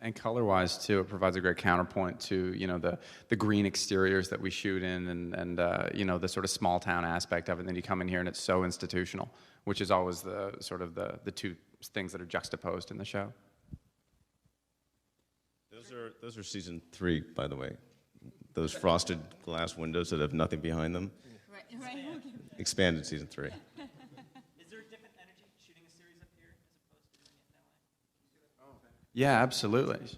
And color-wise too, it provides a great counterpoint to the green exteriors that we shoot in, and the sort of small town aspect of it. And then you come in here and it's so institutional, which is always the sort of the two things that are juxtaposed in the show. Those are season 3, by the way. Those frosted glass windows that have nothing behind them. Right. Expanded season 3. Is there a different energy shooting a series up here as opposed to doing it in LA? Yeah, absolutely. Is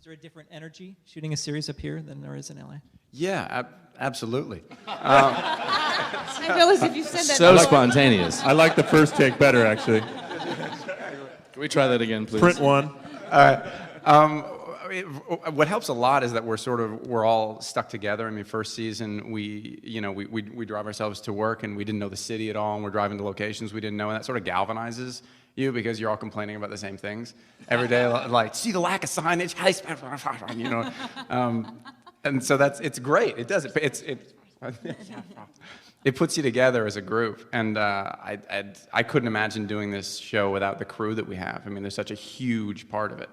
there a different energy shooting a series up here than there is in LA? Yeah, absolutely. I feel as if you said that So before. spontaneous. I like the first take better, actually. Can we try that again, please? Print one. What helps a lot is that we're all stuck together. I mean, first season we drive ourselves to work and we didn't know the city at all, and we're driving to locations we didn't know, and that sort of galvanizes you because you're all complaining about the same things every day, like see the lack of signage, and so it's great. It does it puts you together as a group, and I couldn't imagine doing this show without the crew that we have. I mean, they're such a huge part of it.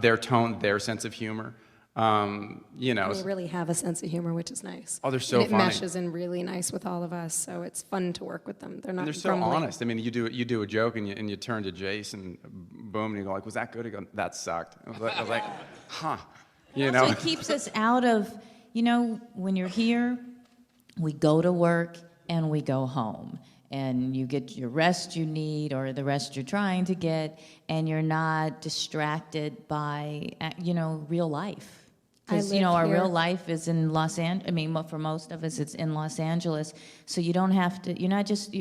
Their tone, their sense of humor, And they really have a sense of humor, which is nice. Oh, they're so and it funny. meshes in really nice with all of us, so it's fun to work with them. They're not And they're so grumbling. honest. I mean, you do a joke and you turn to Jason, boom, and you go like, "Was that good?" He goes, "That sucked." I was like, "Huh," Also, it keeps us out of, when you're here, we go to work and we go home. And you get your rest you need or the rest you're trying to get, and you're not distracted by, real life. Because, our real life is in Los Angeles. I mean, for most of us, it's in Los Angeles. So you don't have to, you're not just,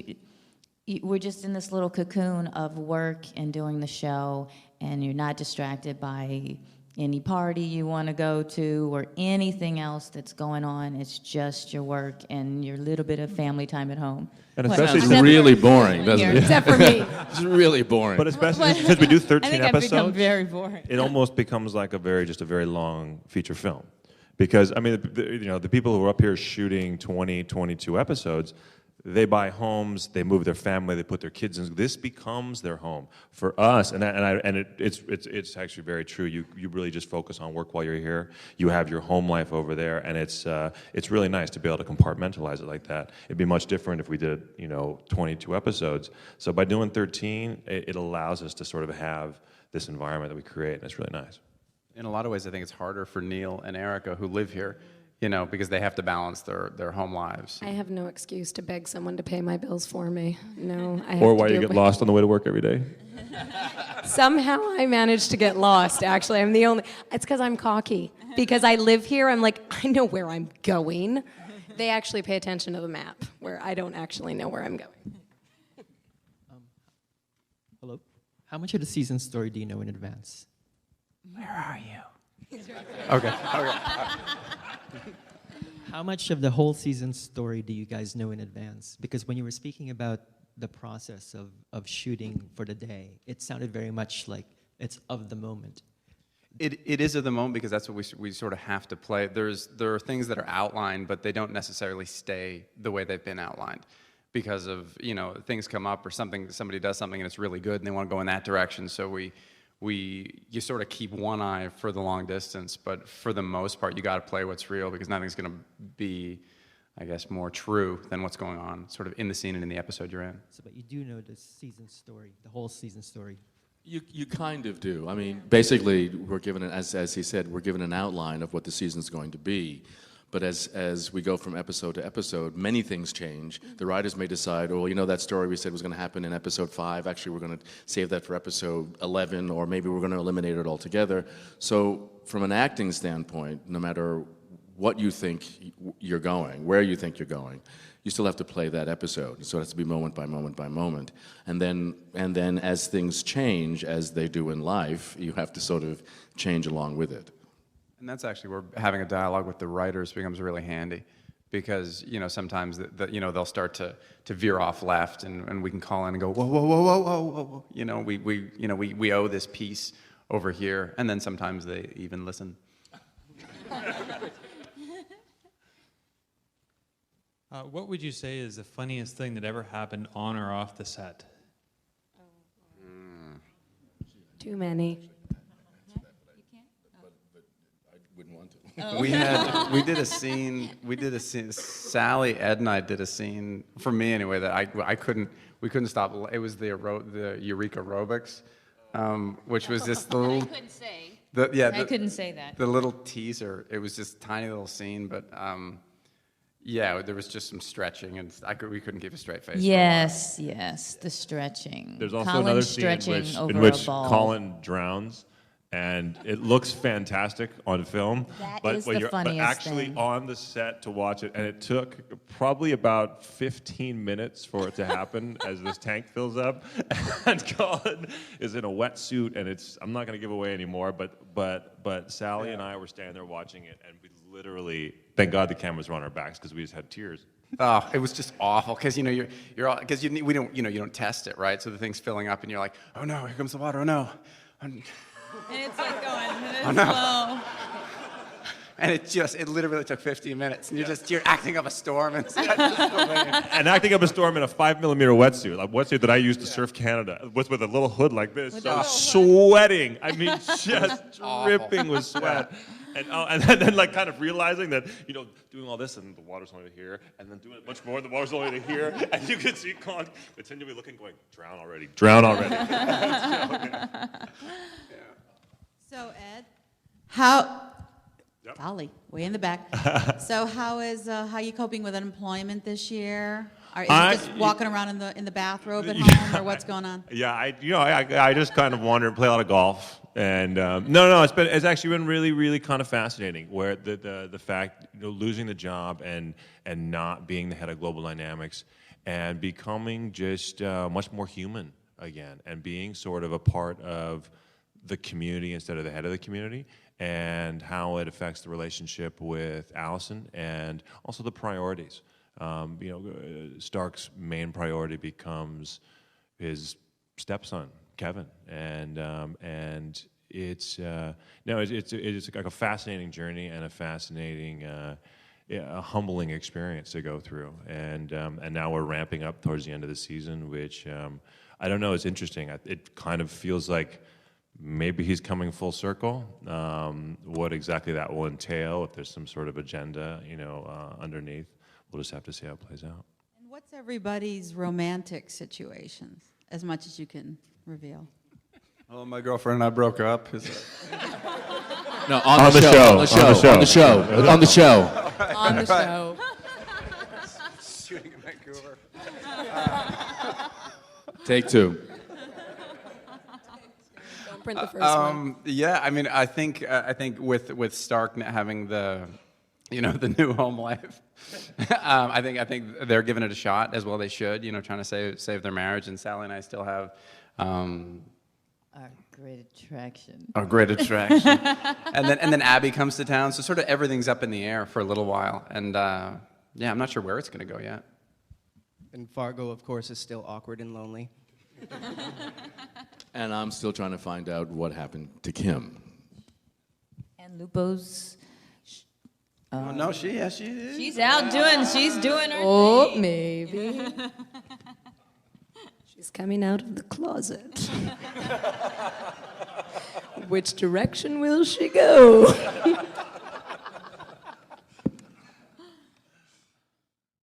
we're just in this little cocoon of work and doing the show, and you're not distracted by any party you want to go to or anything else that's going on. It's just your work and your little bit of family time at home. And What? especially Sounds really boring, doesn't Here, it? except for me. It's really boring. But especially since we do 13 I think I've become episodes, very boring. it almost becomes like a very long feature film. Because, I mean, the people who are up here shooting 20, 22 episodes, they buy homes, they move their family, they put their kids in. This becomes their home. For us, it's actually very true. You really just focus on work while you're here. You have your home life over there, and it's really nice to be able to compartmentalize it like that. It'd be much different if we did 22 episodes. So by doing 13, it allows us to sort of have this environment that we create, and it's really nice. In a lot of ways, I think it's harder for Neil and Erica who live here, because they have to balance their home lives. I have no excuse to beg someone to pay my bills for me. No, I have Or to why do you it get by- lost on the way to work every day. Somehow I managed to get lost, actually. I'm the only... It's because I'm cocky. Because I live here, I'm like, I know where I'm going. They actually pay attention to the map, where I don't actually know where I'm going. Hello? How much of the season story do you know in advance? Where are you? Okay. How much of the whole season story do you guys know in advance? Because when you were speaking about the process of shooting for the day, it sounded very much like it's of the moment. It is of the moment because that's what we sort of have to play. There are things that are outlined, but they don't necessarily stay the way they've been outlined because of things come up or somebody does something and it's really good and they want to go in that direction. So you sort of keep one eye for the long distance, but for the most part, you got to play what's real because nothing's going to be, I guess, more true than what's going on sort of in the scene and in the episode you're in. So, but you do know the season story, the whole season story. You kind of do. I mean, basically, we're given, as he said, we're given an outline of what the season's going to be. But as we go from episode to episode, many things change. The writers may decide, that story we said was going to happen in episode 5, actually we're going to save that for episode 11, or maybe we're going to eliminate it altogether. So from an acting standpoint, no matter what you think you're going, where you think you're going, you still have to play that episode. So it has to be moment by moment by moment. And then as things change, as they do in life, you have to sort of change along with it. And that's actually where having a dialogue with the writers becomes really handy because, sometimes they'll start to veer off left and we can call in and go, whoa, whoa, whoa, whoa, whoa, whoa. We owe this piece over here. And then sometimes they even listen. What would you say is the funniest thing that ever happened on or off the set? Too many. wouldn't want to. We did a scene. Sally, Ed, and I did a scene for me anyway that we couldn't stop. It was the Eureka aerobics, which was this little. I couldn't say. I couldn't say that. The little teaser. It was this tiny little scene, but yeah, there was just some stretching, and we couldn't keep a straight face. Yes, the stretching. There's also Colin another scene stretching over in which a ball. Colin drowns, and it looks fantastic on film. That but is when the you're funniest actually thing. on the set to watch it, and it took probably about 15 minutes for it to happen as this tank fills up, and Colin is in a wetsuit, and I'm not going to give away anymore, but Sally and I were standing there watching it, and we literally, thank God the cameras were on our backs because we just had tears. Oh, it was just awful because we don't you don't test it, right? So the thing's filling up, and you're like, oh no, here comes the water, oh no. And it's like going Oh, no. slow. And it literally took 15 minutes, and you're acting up a storm, and it's just hilarious. And acting up a storm in a 5mm wetsuit, like wetsuit that I used to surf Canada, with a little hood like this, so sweating. I mean, just dripping with sweat. And then like kind of realizing that, doing all this and the water's only to here, and then doing it much more, the water's only to here, and you could see Colin continually looking, going, drown already, drown already. So Ed, how? Yep. Dolly, way in the back. So how are you coping with unemployment this year? Is you just walking around in the bathrobe at home, or what's going on? Yeah, I just kind of wander and play a lot of golf, and no, it's actually been really, really kind of fascinating. Where the fact losing the job and not being the head of Global Dynamics, and becoming just much more human again, and being sort of a part of the community instead of the head of the community, and how it affects the relationship with Allison and also the priorities. Stark's main priority becomes his stepson, Kevin, and it's like a fascinating journey and a fascinating, a humbling experience to go through. And now we're ramping up towards the end of the season, which I don't know. It's interesting. It kind of feels like maybe he's coming full circle. What exactly that will entail, if there's some sort of agenda, underneath, we'll just have to see how it plays out. And what's everybody's romantic situations, as much as you can reveal? Oh, my girlfriend and I broke up. No, on the show. Shooting in Vancouver. Take two. Don't print the first one. Yeah, I mean, I think with Stark having the new home life, I think they're giving it a shot as well. They should, trying to save their marriage. And Sally and I still have Our great attraction. a great attraction. and then Abby comes to town, so sort of everything's up in the air for a little while. And yeah, I'm not sure where it's going to go yet. And Fargo, of course, is still awkward and lonely. And I'm still trying to find out what happened to Kim. And Lupo's. Oh, no, she is. She's out she's doing her Oh, thing. maybe. She's coming out of the closet. Which direction will she go?